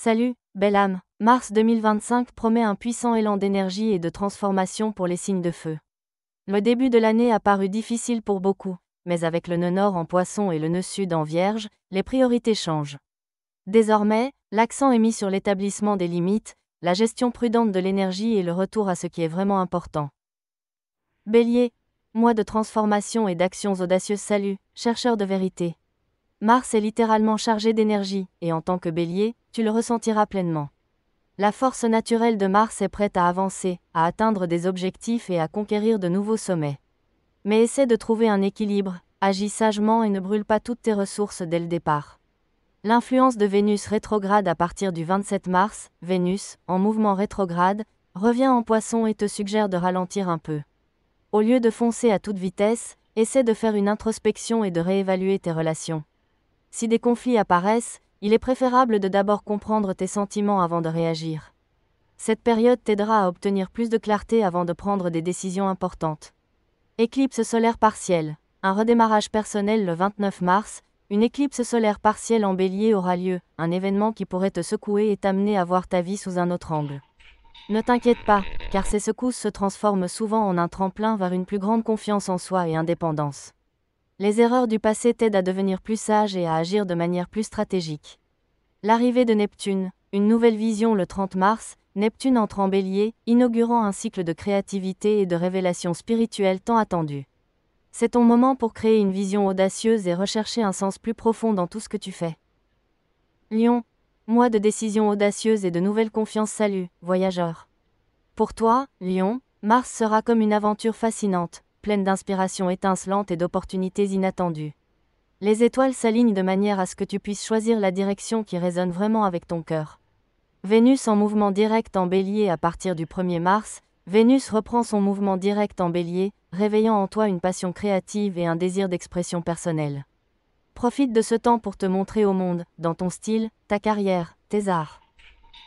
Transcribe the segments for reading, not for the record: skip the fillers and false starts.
Salut, belle âme. Mars 2025 promet un puissant élan d'énergie et de transformation pour les signes de feu. Le début de l'année a paru difficile pour beaucoup, mais avec le nœud nord en Poisson et le nœud sud en Vierge, les priorités changent. Désormais, l'accent est mis sur l'établissement des limites, la gestion prudente de l'énergie et le retour à ce qui est vraiment important. Bélier, mois de transformation et d'actions audacieuses. Salut, chercheur de vérité. Mars est littéralement chargé d'énergie, et en tant que Bélier, tu le ressentiras pleinement. La force naturelle de Mars est prête à avancer, à atteindre des objectifs et à conquérir de nouveaux sommets. Mais essaie de trouver un équilibre, agis sagement et ne brûle pas toutes tes ressources dès le départ. L'influence de Vénus rétrograde à partir du 27 mars, Vénus, en mouvement rétrograde, revient en Poisson et te suggère de ralentir un peu. Au lieu de foncer à toute vitesse, essaie de faire une introspection et de réévaluer tes relations. Si des conflits apparaissent, il est préférable de d'abord comprendre tes sentiments avant de réagir. Cette période t'aidera à obtenir plus de clarté avant de prendre des décisions importantes. Éclipse solaire partielle. Un redémarrage personnel le 29 mars, une éclipse solaire partielle en Bélier aura lieu, un événement qui pourrait te secouer et t'amener à voir ta vie sous un autre angle. Ne t'inquiète pas, car ces secousses se transforment souvent en un tremplin vers une plus grande confiance en soi et indépendance. Les erreurs du passé t'aident à devenir plus sage et à agir de manière plus stratégique. L'arrivée de Neptune, une nouvelle vision le 30 mars, Neptune entre en Bélier, inaugurant un cycle de créativité et de révélation spirituelle tant attendu. C'est ton moment pour créer une vision audacieuse et rechercher un sens plus profond dans tout ce que tu fais. Lion, mois de décisions audacieuses et de nouvelles confiances. Salut, voyageur. Pour toi, Lion, Mars sera comme une aventure fascinante, pleine d'inspiration étincelante et d'opportunités inattendues. Les étoiles s'alignent de manière à ce que tu puisses choisir la direction qui résonne vraiment avec ton cœur. Vénus en mouvement direct en Bélier à partir du 1er mars, Vénus reprend son mouvement direct en Bélier, réveillant en toi une passion créative et un désir d'expression personnelle. Profite de ce temps pour te montrer au monde, dans ton style, ta carrière, tes arts.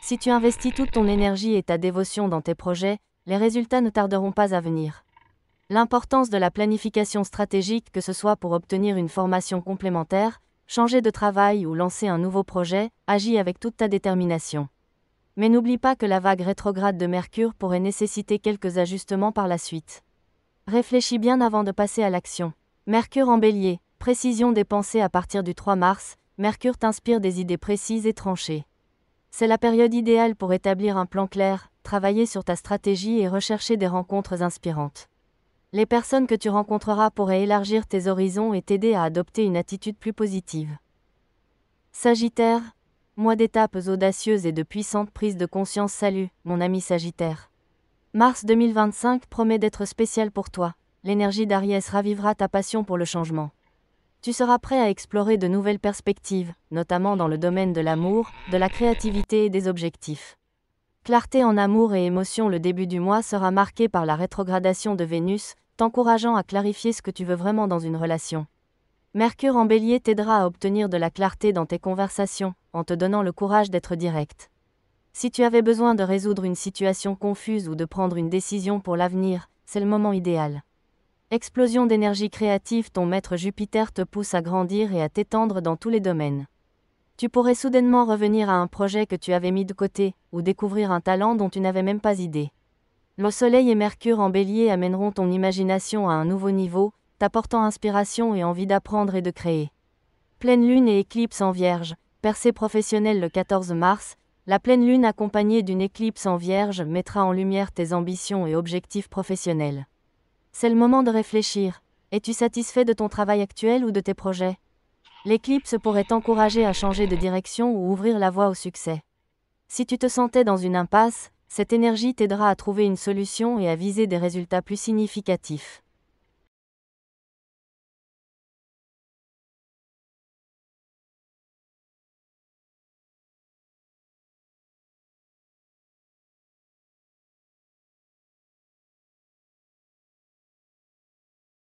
Si tu investis toute ton énergie et ta dévotion dans tes projets, les résultats ne tarderont pas à venir. L'importance de la planification stratégique, que ce soit pour obtenir une formation complémentaire, changer de travail ou lancer un nouveau projet, agis avec toute ta détermination. Mais n'oublie pas que la vague rétrograde de Mercure pourrait nécessiter quelques ajustements par la suite. Réfléchis bien avant de passer à l'action. Mercure en Bélier, précision des pensées à partir du 3 mars, Mercure t'inspire des idées précises et tranchées. C'est la période idéale pour établir un plan clair, travailler sur ta stratégie et rechercher des rencontres inspirantes. Les personnes que tu rencontreras pourraient élargir tes horizons et t'aider à adopter une attitude plus positive. Sagittaire, mois d'étapes audacieuses et de puissantes prises de conscience. Salut, mon ami Sagittaire. Mars 2025 promet d'être spécial pour toi. L'énergie d'Aries ravivera ta passion pour le changement. Tu seras prêt à explorer de nouvelles perspectives, notamment dans le domaine de l'amour, de la créativité et des objectifs. Clarté en amour et émotion. Le début du mois sera marqué par la rétrogradation de Vénus, t'encourageant à clarifier ce que tu veux vraiment dans une relation. Mercure en Bélier t'aidera à obtenir de la clarté dans tes conversations, en te donnant le courage d'être direct. Si tu avais besoin de résoudre une situation confuse ou de prendre une décision pour l'avenir, c'est le moment idéal. Explosion d'énergie créative. Ton maître Jupiter te pousse à grandir et à t'étendre dans tous les domaines. Tu pourrais soudainement revenir à un projet que tu avais mis de côté, ou découvrir un talent dont tu n'avais même pas idée. Le Soleil et Mercure en Bélier amèneront ton imagination à un nouveau niveau, t'apportant inspiration et envie d'apprendre et de créer. Pleine lune et éclipse en Vierge, percée professionnelle le 14 mars, la pleine lune accompagnée d'une éclipse en Vierge mettra en lumière tes ambitions et objectifs professionnels. C'est le moment de réfléchir. Es-tu satisfait de ton travail actuel ou de tes projets ? L'éclipse pourrait t'encourager à changer de direction ou ouvrir la voie au succès. Si tu te sentais dans une impasse, cette énergie t'aidera à trouver une solution et à viser des résultats plus significatifs.